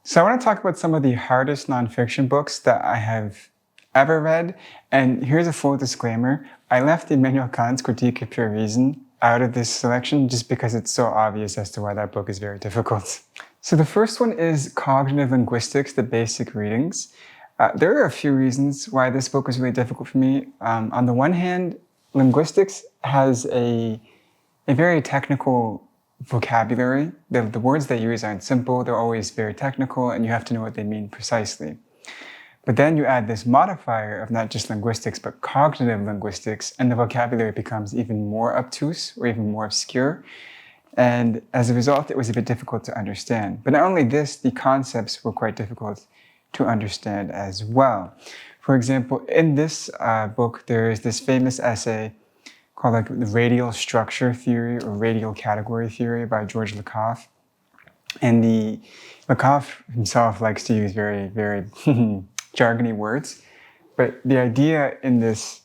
So I want to talk about some of the hardest nonfiction books that I have ever read. And here's a full disclaimer. I left Immanuel Kant's Critique of Pure Reason out of this selection just because it's so obvious as to why that book is very difficult. So the first one is Cognitive Linguistics, the Basic Readings. There are a few reasons why this book was really difficult for me. On the one hand, linguistics has a very technical vocabulary. The words they use aren't simple, they're always very technical, and you have to know what they mean precisely. But then you add this modifier of not just linguistics, but cognitive linguistics, and the vocabulary becomes even more obtuse or even more obscure. And as a result, it was a bit difficult to understand. But not only this, the concepts were quite difficult to understand as well. For example, in this book, there is this famous essay called like the radial structure theory or radial category theory by George Lakoff. And Lakoff himself likes to use very, very jargony words. But the idea in this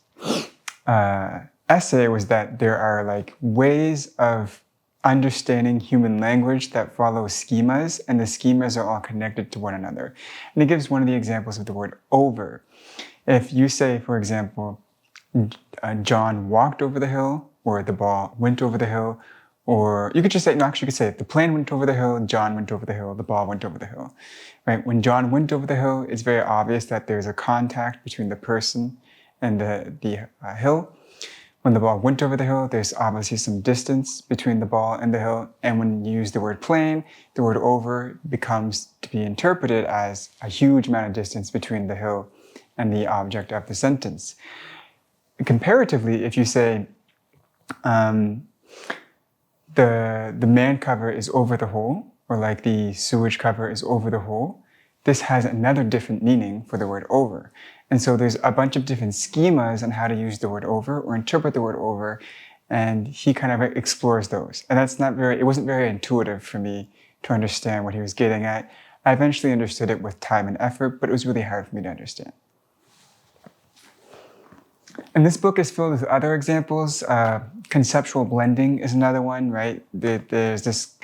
essay was that there are like ways of understanding human language that follow schemas, and the schemas are all connected to one another. And he gives one of the examples of the word over. If you say, for example, John walked over the hill, or the ball went over the hill, or you could just say, no, actually you could say the plane went over the hill, John went over the hill, the ball went over the hill, right? When John went over the hill, it's very obvious that there's a contact between the person and the hill. When the ball went over the hill, there's obviously some distance between the ball and the hill. And when you use the word plane, the word over becomes to be interpreted as a huge amount of distance between the hill and the object of the sentence. Comparatively, if you say the man cover is over the hole, or like the sewage cover is over the hole, this has another different meaning for the word over. And so there's a bunch of different schemas on how to use the word over or interpret the word over, and he kind of explores those. And it wasn't very intuitive for me to understand what he was getting at. I eventually understood it with time and effort, but it was really hard for me to understand. And this book is filled with other examples. Conceptual blending is another one, right? There's this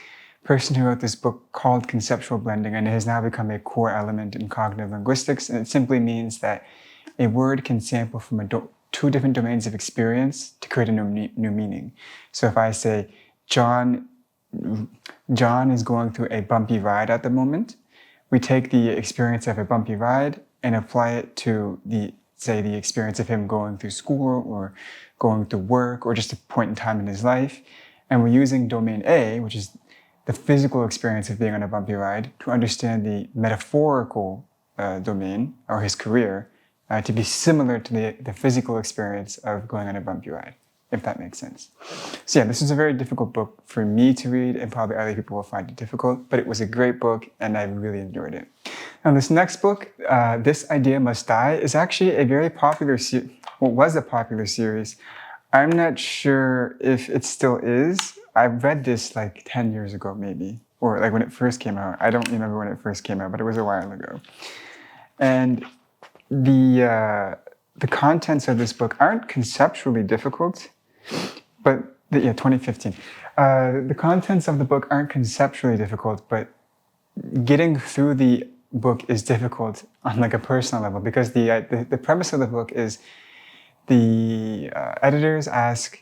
person who wrote this book called Conceptual Blending, and it has now become a core element in cognitive linguistics. And it simply means that a word can sample from two different domains of experience to create a new meaning. So if I say, John is going through a bumpy ride at the moment, we take the experience of a bumpy ride and apply it to the experience of him going through school or going through work or just a point in time in his life. And we're using domain A, which is the physical experience of being on a bumpy ride, to understand the metaphorical domain, or his career, to be similar to the physical experience of going on a bumpy ride, if that makes sense. So yeah, this is a very difficult book for me to read, and probably other people will find it difficult, but it was a great book, and I really enjoyed it. Now this next book, This Idea Must Die, is actually a very popular was a popular series. I'm not sure if it still is. I read this like 10 years ago, maybe, or like when it first came out. I don't remember when it first came out, but it was a while ago. And the contents of this book aren't conceptually difficult, but 2015. The contents of the book aren't conceptually difficult, but getting through the book is difficult on like a personal level, because the premise of the book is the editors ask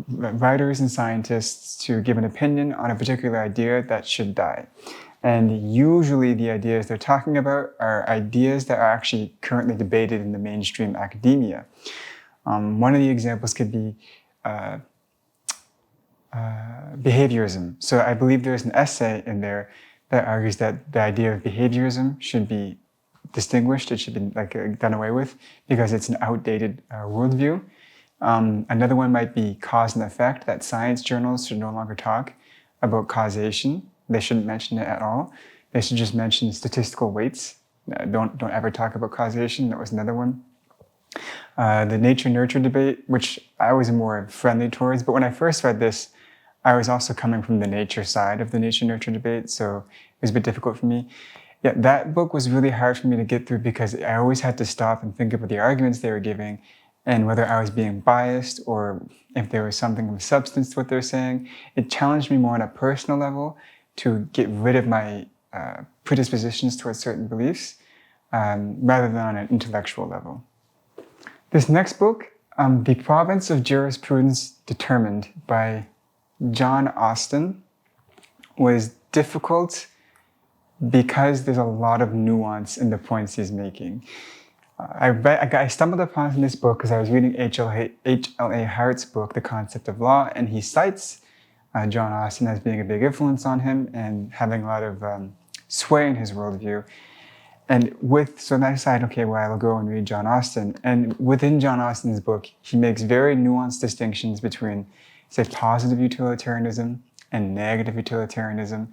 writers and scientists to give an opinion on a particular idea that should die. And usually the ideas they're talking about are ideas that are actually currently debated in the mainstream academia. One of the examples could be behaviorism. So I believe there's an essay in there that argues that the idea of behaviorism should be distinguished, it should be done away with, because it's an outdated worldview. Another one might be cause and effect, that science journals should no longer talk about causation. They shouldn't mention it at all. They should just mention statistical weights. Don't ever talk about causation. That was another one. The nature-nurture debate, which I was more friendly towards, but when I first read this, I was also coming from the nature side of the nature-nurture debate, so it was a bit difficult for me. Yeah, that book was really hard for me to get through because I always had to stop and think about the arguments they were giving and whether I was being biased or if there was something of substance to what they were saying. It challenged me more on a personal level to get rid of my predispositions towards certain beliefs, rather than on an intellectual level. This next book, The Province of Jurisprudence Determined by John Austin, was difficult because there's a lot of nuance in the points he's making. I stumbled upon this book because I was reading H.L.A. Hart's book, The Concept of Law, and he cites John Austin as being a big influence on him and having a lot of sway in his worldview. And so then I decided, okay, well, I'll go and read John Austin. And within John Austin's book, he makes very nuanced distinctions between, say, positive utilitarianism and negative utilitarianism,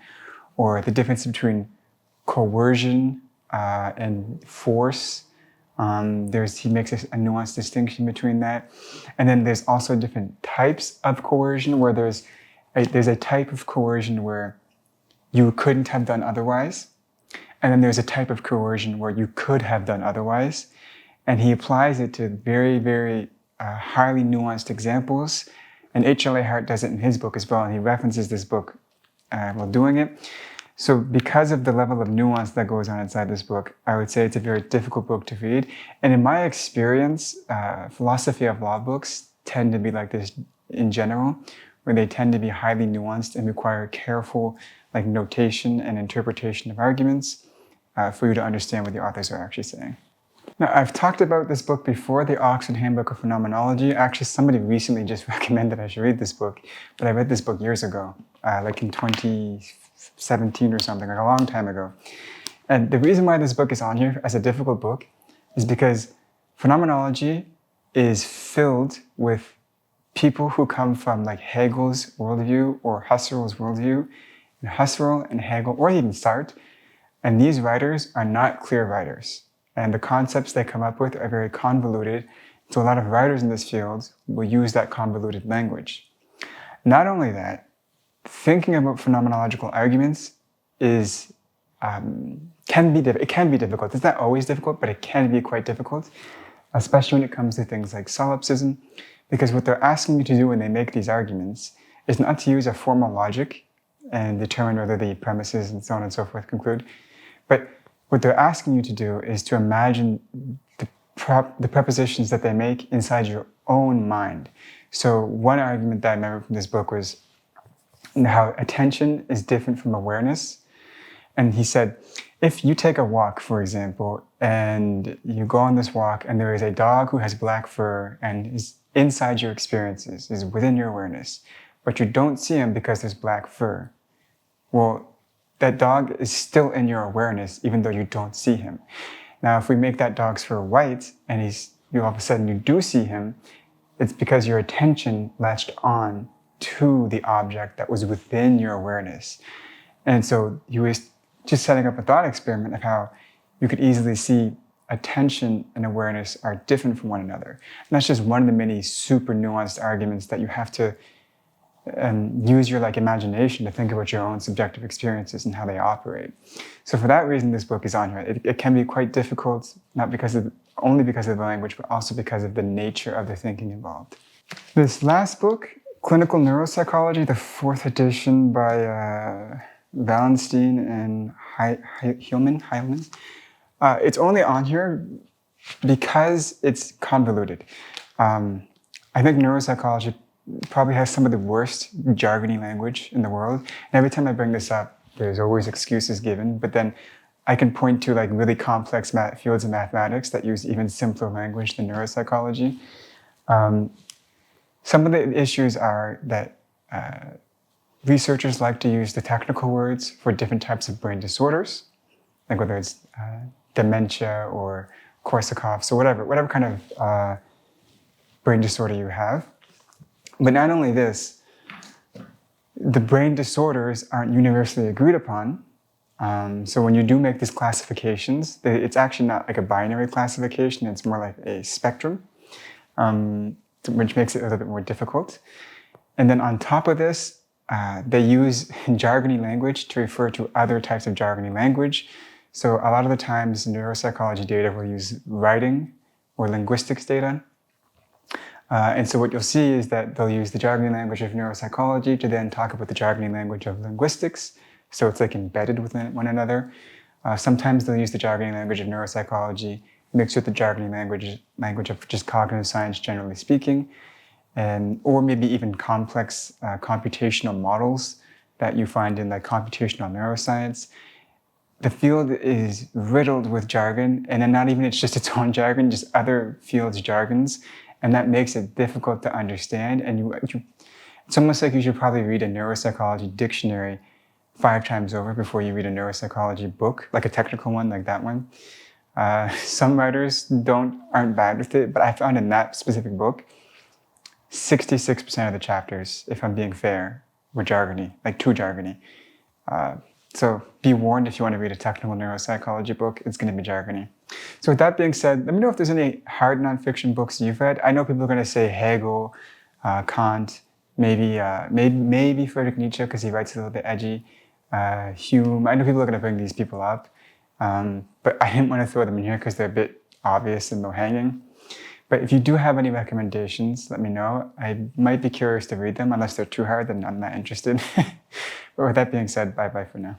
or the difference between coercion and force. He makes a nuanced distinction between that. And then there's also different types of coercion, where there's a type of coercion where you couldn't have done otherwise. And then there's a type of coercion where you could have done otherwise. And he applies it to very, very highly nuanced examples. And H.L.A. Hart does it in his book as well. And he references this book while doing it. So because of the level of nuance that goes on inside this book, I would say it's a very difficult book to read. And in my experience, philosophy of law books tend to be like this in general, where they tend to be highly nuanced and require careful notation and interpretation of arguments for you to understand what the authors are actually saying. Now, I've talked about this book before, the Oxford Handbook of Phenomenology. Actually, somebody recently just recommended I should read this book, but I read this book years ago, like in 2017 or something, like a long time ago. And the reason why this book is on here as a difficult book is because phenomenology is filled with people who come from like Hegel's worldview or Husserl's worldview, and Husserl and Hegel, or even Sartre. And these writers are not clear writers. And the concepts they come up with are very convoluted. So a lot of writers in this field will use that convoluted language. Not only that, thinking about phenomenological arguments can be difficult. It's not always difficult, but it can be quite difficult, especially when it comes to things like solipsism, because what they're asking you to do when they make these arguments is not to use a formal logic and determine whether the premises and so on and so forth conclude, but what they're asking you to do is to imagine the prepositions that they make inside your own mind. So one argument that I remember from this book was how attention is different from awareness. And he said, if you take a walk, for example, and you go on this walk and there is a dog who has black fur and is inside your experiences, is within your awareness, but you don't see him because there's black fur, well, that dog is still in your awareness even though you don't see him. Now, if we make that dog's fur white and all of a sudden you do see him, it's because your attention latched on to the object that was within your awareness. And so he was just setting up a thought experiment of how you could easily see attention and awareness are different from one another. And that's just one of the many super nuanced arguments that you have to use your imagination to think about your own subjective experiences and how they operate. So for that reason, this book is on here. It can be quite difficult, not only because of the language, but also because of the nature of the thinking involved. This last book, Clinical Neuropsychology, the 4th edition by Wallenstein and Heilman. It's only on here because it's convoluted. I think neuropsychology probably has some of the worst jargony language in the world. And every time I bring this up, there's always excuses given, but then I can point to really complex fields of mathematics that use even simpler language than neuropsychology. Some of the issues are that researchers like to use the technical words for different types of brain disorders, like whether it's dementia or Korsakoff's or whatever kind of brain disorder you have. But not only this, the brain disorders aren't universally agreed upon. So when you do make these classifications, it's actually not like a binary classification, it's more like a spectrum, which makes it a little bit more difficult. And then on top of this, they use jargony language to refer to other types of jargony language. So a lot of the times neuropsychology data will use writing or linguistics data. And so what you'll see is that they'll use the jargony language of neuropsychology to then talk about the jargony language of linguistics so it's like embedded within one another. Sometimes they'll use the jargony language of neuropsychology mixed with the jargony language of just cognitive science, generally speaking, or maybe even complex computational models that you find in like computational neuroscience. The field is riddled with jargon, and then not even it's just its own jargon, just other fields' jargons, and that makes it difficult to understand. And it's almost like you should probably read a neuropsychology dictionary 5 times over before you read a neuropsychology book, like a technical one like that one. Some writers aren't bad with it, but I found in that specific book, 66% of the chapters, if I'm being fair, were jargony, like too jargony. So be warned, if you want to read a technical neuropsychology book, it's going to be jargony. So with that being said, let me know if there's any hard nonfiction books you've read. I know people are going to say Hegel, Kant, maybe Friedrich Nietzsche because he writes a little bit edgy, Hume. I know people are going to bring these people up, but I didn't want to throw them in here because they're a bit obvious and low-hanging. But if you do have any recommendations, let me know. I might be curious to read them. Unless they're too hard, then I'm not interested. But with that being said, bye-bye for now.